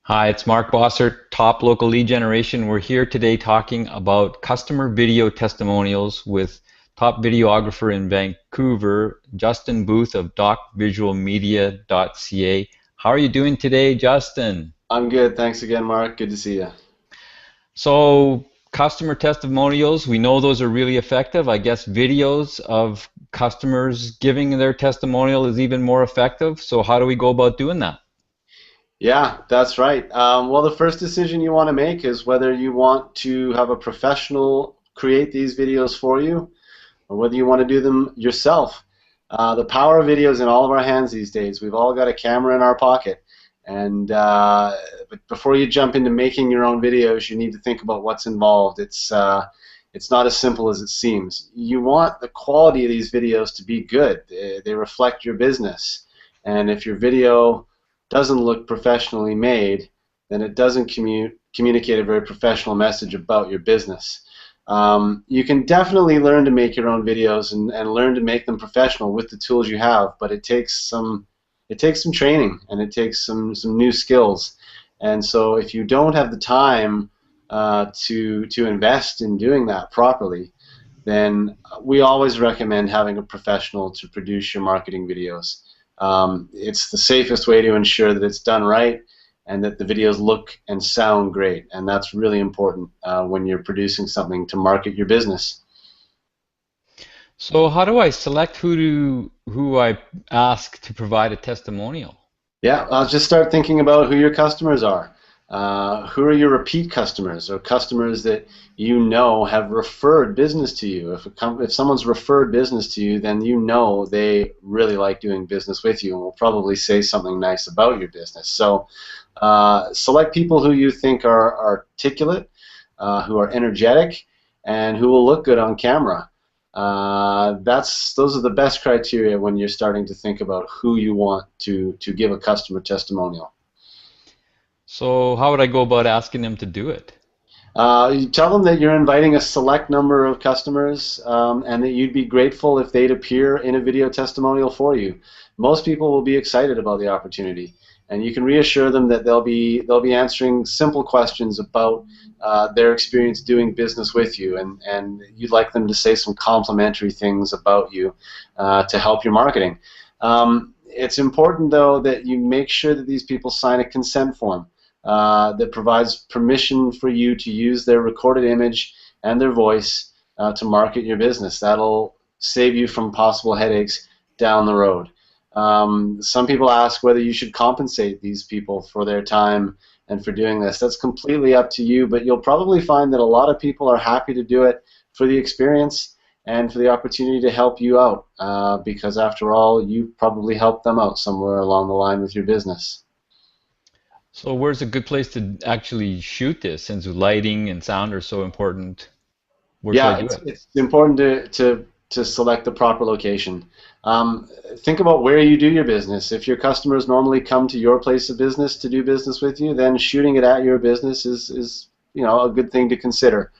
Hi, it's Mark Bossert, Top Local Lead Generation. We're here today talking about customer video testimonials with top videographer in Vancouver, Justin Booth of docvisualmedia.ca. How are you doing today, Justin? I'm good. Thanks again, Mark. Good to see you. So, customer testimonials, we know those are really effective. I guess videos of customers giving their testimonial is even more effective. So, how do we go about doing that? Yeah, that's right. Well, the first decision you want to make is whether you want to have a professional create these videos for you or whether you want to do them yourself. The power of video is in all of our hands these days. We've all got a camera in our pocket. And but before you jump into making your own videos, you need to think about what's involved. It's not as simple as it seems. You want the quality of these videos to be good. They reflect your business. And if your video doesn't look professionally made, then it doesn't communicate a very professional message about your business. You can definitely learn to make your own videos and learn to make them professional with the tools you have, but it takes some training and it takes some new skills. And so if you don't have the time to invest in doing that properly, then we always recommend having a professional to produce your marketing videos. It's the safest way to ensure that it's done right and that the videos look and sound great, and that's really important when you're producing something to market your business. So, how do I select who I ask to provide a testimonial? Yeah, I'll just start thinking about who your customers are. Who are your repeat customers, or customers that you know have referred business to you? If someone's referred business to you, then you know they really like doing business with you and will probably say something nice about your business. So select people who you think are articulate, who are energetic, and who will look good on camera. Those are the best criteria when you're starting to think about who you want to give a customer testimonial. So, how would I go about asking them to do it? You tell them that you're inviting a select number of customers, and that you'd be grateful if they'd appear in a video testimonial for you. Most people will be excited about the opportunity, and you can reassure them that they'll be answering simple questions about their experience doing business with you, and you'd like them to say some complimentary things about you to help your marketing. It's important, though, that you make sure that these people sign a consent form that provides permission for you to use their recorded image and their voice to market your business. That'll save you from possible headaches down the road. Some people ask whether you should compensate these people for their time and for doing this. That's completely up to you, but you'll probably find that a lot of people are happy to do it for the experience and for the opportunity to help you out, because after all, you probably helped them out somewhere along the line with your business. So, where's a good place to actually shoot this since lighting and sound are so important? Where should I Yeah, do it's it? it's important to select the proper location. Think about where you do your business. If your customers normally come to your place of business to do business with you, then shooting it at your business is a good thing to consider.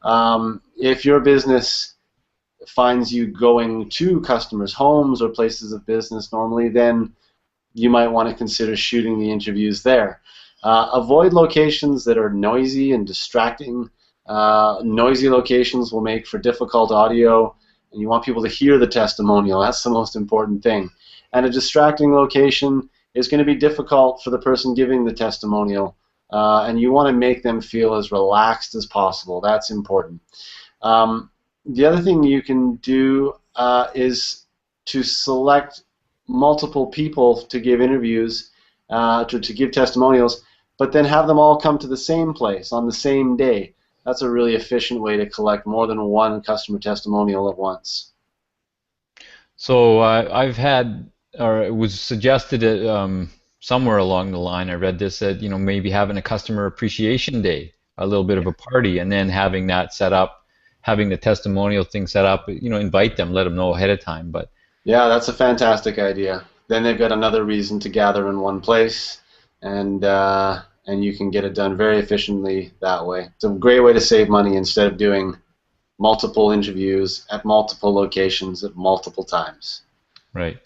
If your business finds you going to customers' homes or places of business normally, then you might want to consider shooting the interviews there. Avoid locations that are noisy and distracting. Noisy locations will make for difficult audio, and you want people to hear the testimonial. That's the most important thing. And a distracting location is going to be difficult for the person giving the testimonial, and you want to make them feel as relaxed as possible. That's important. The other thing you can do is to select multiple people to give interviews, to give testimonials, but then have them all come to the same place on the same day. That's a really efficient way to collect more than one customer testimonial at once. So, I've had, or it was suggested somewhere along the line, I read this that, maybe having a customer appreciation day, a little bit of a party, and then having that set up, having the testimonial thing set up, invite them, let them know ahead of time. But Yeah, that's a fantastic idea. Then they've got another reason to gather in one place, and you can get it done very efficiently that way. It's a great way to save money instead of doing multiple interviews at multiple locations at multiple times. Right.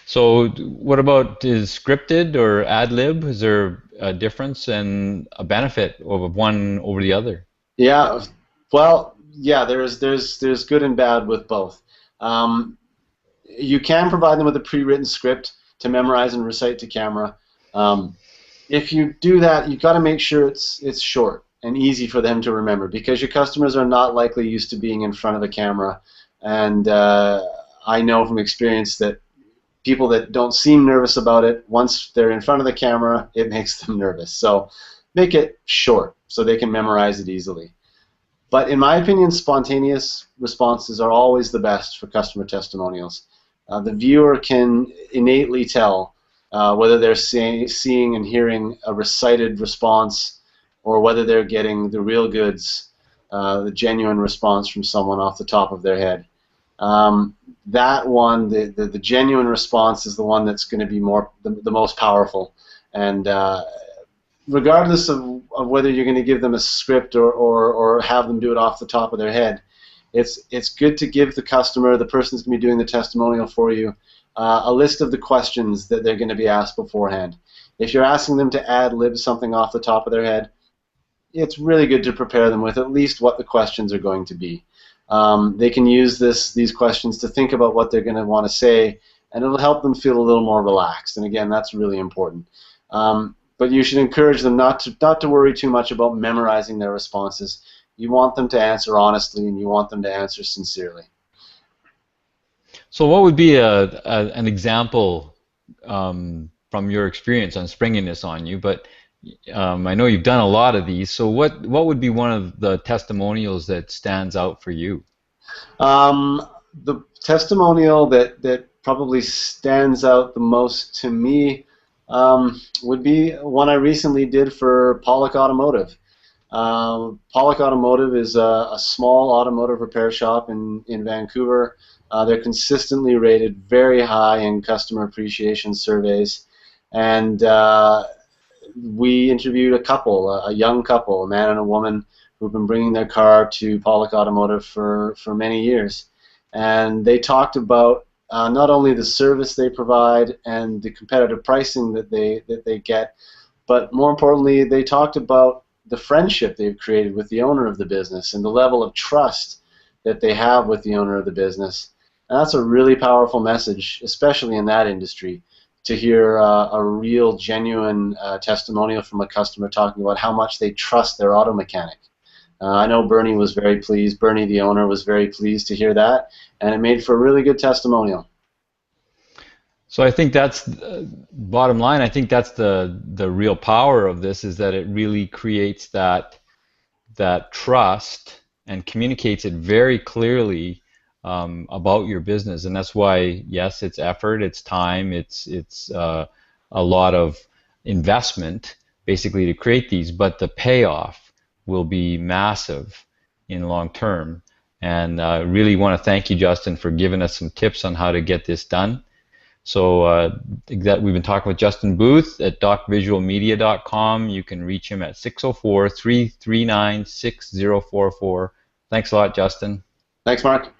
So what about is scripted or Adlib? Is there a difference and a benefit of one over the other? Yeah, well, yeah, there's good and bad with both. Um, you can provide them with a pre-written script to memorize and recite to camera. Um, if you do that, you've got to make sure it's short and easy for them to remember, because your customers are not likely used to being in front of a camera. And I know from experience that people that don't seem nervous about it, once they're in front of the camera, it makes them nervous. So make it short so they can memorize it easily. But in my opinion, spontaneous responses are always the best for customer testimonials. The viewer can innately tell whether they're seeing and hearing a recited response, or whether they're getting the real goods, the genuine response from someone off the top of their head. That one, the genuine response, is the one that's going to be the most powerful. And regardless of whether you're going to give them a script, or have them do it off the top of their head, it's good to give the customer, the person who's going to be doing the testimonial for you, a list of the questions that they're going to be asked beforehand. If you're asking them to ad lib something off the top of their head, it's really good to prepare them with at least what the questions are going to be. They can use these questions to think about what they're going to want to say, and it'll help them feel a little more relaxed. And again, that's really important. But you should encourage them not to worry too much about memorizing their responses. You want them to answer honestly, and you want them to answer sincerely. So what would be an example from your experience on springing this on you? But I know you've done a lot of these. So what would be one of the testimonials that stands out for you? The testimonial that probably stands out the most to me would be one I recently did for Pollock Automotive. Pollock Automotive is a small automotive repair shop in Vancouver. They're consistently rated very high in customer appreciation surveys. And we interviewed a young couple, a man and a woman, who've been bringing their car to Pollock Automotive for many years. And they talked about not only the service they provide and the competitive pricing that they get, but more importantly, they talked about the friendship they've created with the owner of the business and the level of trust that they have with the owner of the business. And that's a really powerful message, especially in that industry, to hear a real, genuine testimonial from a customer talking about how much they trust their auto mechanic. I know Bernie was very pleased. Bernie, the owner, was very pleased to hear that, and it made for a really good testimonial. So I think that's bottom line. I think that's the real power of this, is that it really creates that trust and communicates it very clearly about your business. And that's why, yes, it's effort, it's time, it's a lot of investment basically to create these, but the payoff will be massive in long term. And I really want to thank you, Justin, for giving us some tips on how to get this done. So that we've been talking with Justin Booth at docvisualmedia.com. You can reach him at 604-339-6044. Thanks a lot, Justin. Thanks, Mark.